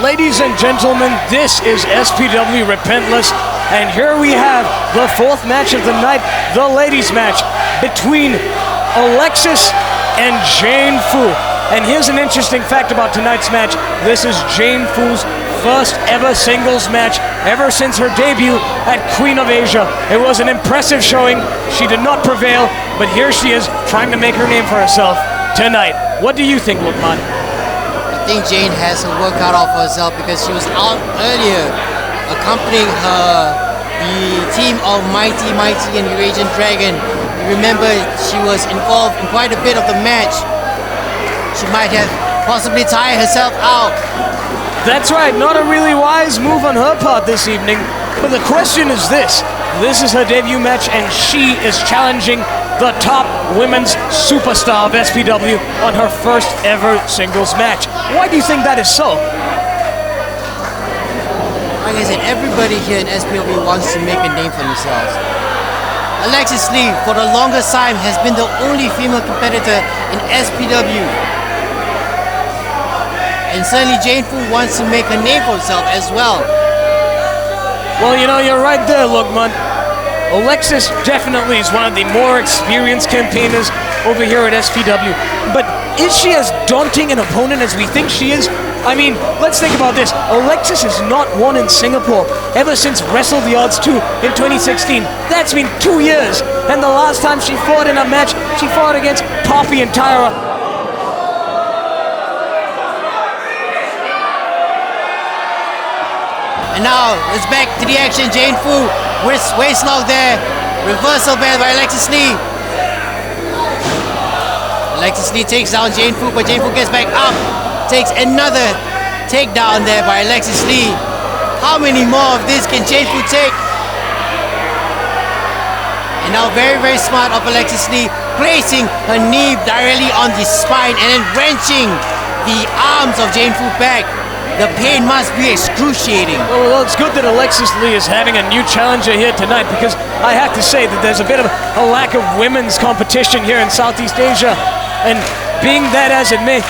Ladies and gentlemen, this is SPW Repentless, and here we have the fourth match of the night, the ladies match between Alexis and Jane Fu. And here's an interesting fact about tonight's match. This is Jane Fu's first ever singles match ever since her debut at Queen of Asia. It was an impressive showing. She did not prevail, but here she is trying to make her name for herself tonight. What do you think, Lukman? I think Jane has her work cut out for herself because she was out earlier accompanying the team of Mighty and Eurasian Dragon. You remember she was involved in quite a bit of the match. She might have possibly tired herself out. That's right, not a really wise move on her part this evening. But the question is this. This is her debut match and she is challenging the top women's superstar of SPW on her first ever singles match. Why do you think that is so? Like I said, everybody here in SPW wants to make a name for themselves. Alexis Lee, for the longest time, has been the only female competitor in SPW. And certainly Jane Fu wants to make a name for herself as well. Well, you know, you're right there, Lukman. Alexis definitely is one of the more experienced campaigners over here at SPW. But is she as daunting an opponent as we think she is? I mean, let's think about this. Alexis has not won in Singapore ever since Wrestle the Odds 2 in 2016. That's been 2 years. And the last time she fought in a match, she fought against Poppy and Tyra. And now, it's back to the action. Jane Fu, waist lock there. Reversal band by Alexis Lee. Alexis Lee takes down Jane Fu, but Jane Fu gets back up. Takes another takedown there by Alexis Lee. How many more of this can Jane Fu take? And now very, very smart of Alexis Lee, placing her knee directly on the spine and then wrenching the arms of Jane Fu back. The pain must be excruciating. Well, it's good that Alexis Lee is having a new challenger here tonight, because I have to say that there's a bit of a lack of women's competition here in Southeast Asia. And being that as it may,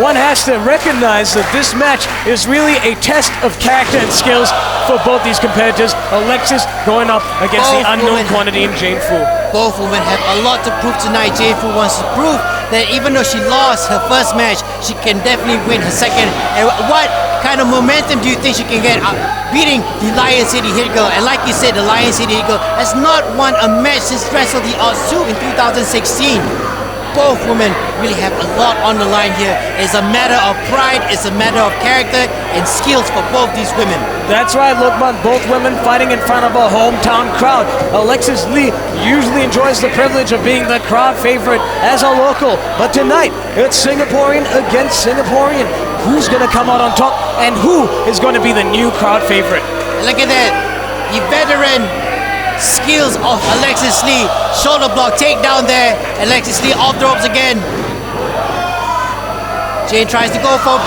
one has to recognize that this match is really a test of character and skills for both these competitors. Alexis going up against the unknown quantity in Jane Fu. Both women have a lot to prove tonight. Jane Fu wants to prove that even though she lost her first match, she can definitely win her second. And what kind of momentum do you think she can get beating the Lion City Hit Girl? And like you said, the Lion City Hit Girl has not won a match since Wrestle the Odds 2 in 2016. Both women really have a lot on the line here. It's a matter of pride, it's a matter of character and skills for both these women. That's right, Lukman. Both women fighting in front of a hometown crowd. Alexis Lee usually enjoys the privilege of being the crowd favorite as a local. But tonight, it's Singaporean against Singaporean. Who's going to come out on top and who is going to be the new crowd favorite? Look at that. The veteran skills of Alexis Lee. Shoulder block, takedown there. Alexis Lee off the ropes again. Jane tries to go for a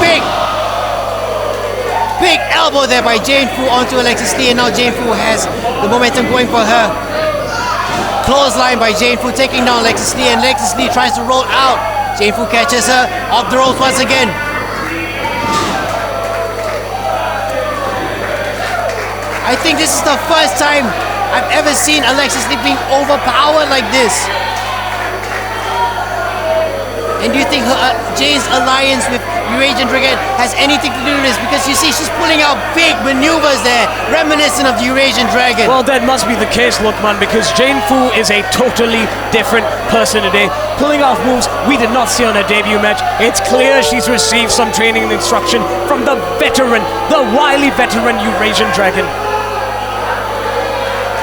big elbow there by Jane Fu onto Alexis Lee, and now Jane Fu has the momentum going for her. Clothesline by Jane Fu, taking down Alexis Lee, and Alexis Lee tries to roll out. Jane Fu catches her off the ropes once again. I think this is the first time I've ever seen Alexis Lee being overpowered like this. And do you think Jane's alliance with Eurasian Dragon has anything to do with this? Because you see, she's pulling out big maneuvers there, reminiscent of the Eurasian Dragon. Well, that must be the case, Lukman, because Jane Fu is a totally different person today. Pulling off moves we did not see on her debut match. It's clear she's received some training and instruction from the veteran, the wily veteran Eurasian Dragon.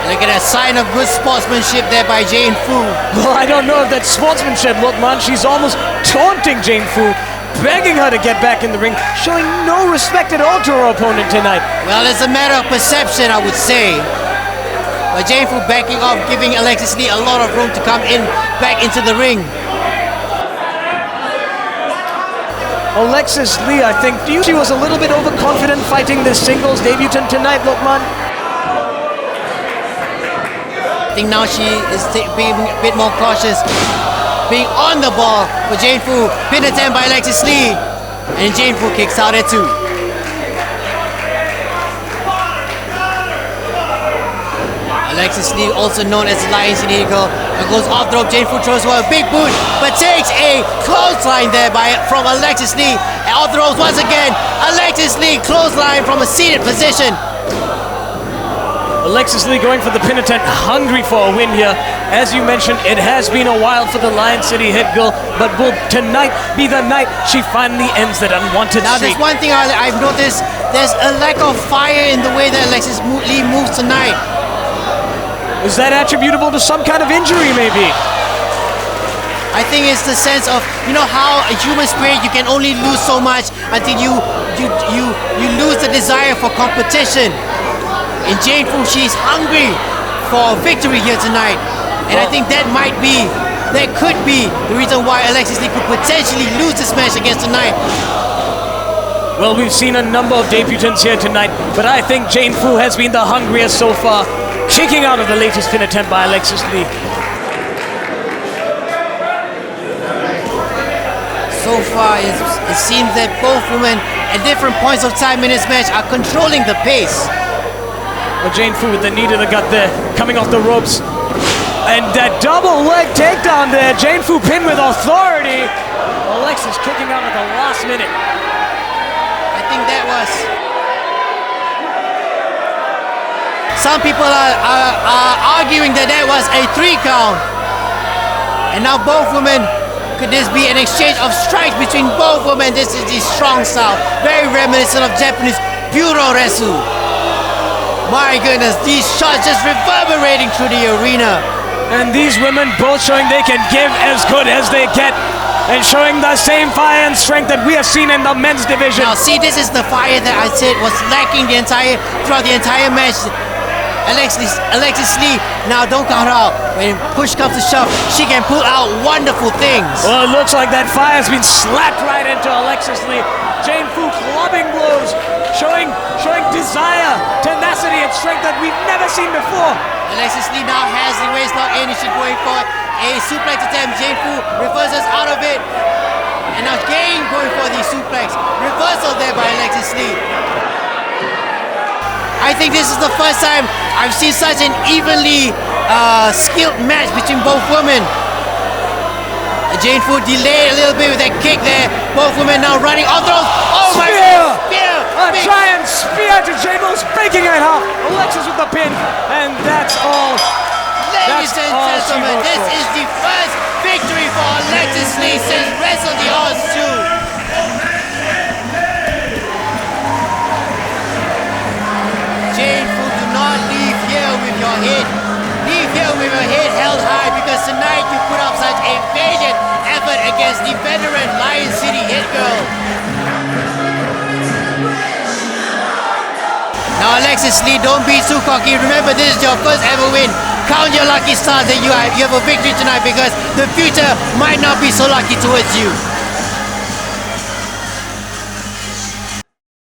Look at that sign of good sportsmanship there by Jane Fu. Well, I don't know if that's sportsmanship, Lukman. She's almost taunting Jane Fu, begging her to get back in the ring, showing no respect at all to her opponent tonight. Well, it's a matter of perception, I would say. But Jane Fu backing off, giving Alexis Lee a lot of room to come in, back into the ring. Alexis Lee, I think, she was a little bit overconfident fighting this singles debutant tonight, Lukman. I think now she is being a bit more cautious, being on the ball for Jane Fu. Pin attempt by Alexis Lee, and Jane Fu kicks out at 2. Alexis Lee, also known as the Lion City Eagle, goes off the rope. Jane Fu throws her a big boot, but takes a clothesline there from Alexis Lee. And off the ropes once again. Alexis Lee clothesline from a seated position. Alexis Lee going for the pin attempt, hungry for a win here. As you mentioned, it has been a while for the Lion City Hit Girl, but will tonight be the night she finally ends that unwanted Now, streak? there's one thing I've noticed. There's a lack of fire in the way that Alexis Lee moves tonight. Is that attributable to some kind of injury, maybe? I think it's the sense of, you know how a human spirit, you can only lose so much until you lose the desire for competition. In Jane Fu, she's hungry for victory here tonight. And I think that could be the reason why Alexis Lee could potentially lose this match against tonight. Well, we've seen a number of debutants here tonight, but I think Jane Fu has been the hungriest so far, kicking out of the latest pin attempt by Alexis Lee. So far, it seems that both women at different points of time in this match are controlling the pace. Well, Jane Fu with the knee to the gut there, coming off the ropes. And that double leg takedown there, Jane Fu pinned with authority. Alexis kicking out at the last minute. I think that was... Some people are arguing that was a 3 count. And now both women, could this be an exchange of strikes between both women? This is the strong style, very reminiscent of Japanese Puroresu. My goodness, these shots just reverberating through the arena. And these women both showing they can give as good as they get, and showing the same fire and strength that we have seen in the men's division. Now see, this is the fire that I said was lacking throughout the entire match. Alexis Lee, now don't count her out. When push comes to shove, she can pull out wonderful things. Well, it looks like that fire has been slapped right into Alexis Lee. Jane Fu clubbing blows, showing desire, tenacity, and strength that we've never seen before. Alexis Lee now has the waist lock in, and she's going for a suplex attempt. Jane Fu reverses out of it, and now again going for the suplex. Reversal there by Alexis Lee. I think this is the first time I've seen such an evenly skilled match between both women. Jane Fu delayed a little bit with that kick there. Both women now running off the ropes. Oh my God! Spear! A giant spear to Jane Fu's breaking it off. Alexis with the pin, and that's all. Ladies and gentlemen, this is the first victory for Alexis Lee since Wrestle the Odds 2. Jane Fu, do not leave here with your head. Leave here with your head held high, because tonight you put up such a valiant effort against the veteran Lion City Hit Girl. Now Alexis Lee, don't be too cocky. Remember, this is your first ever win. Count your lucky stars that you have a victory tonight, because the future might not be so lucky towards you.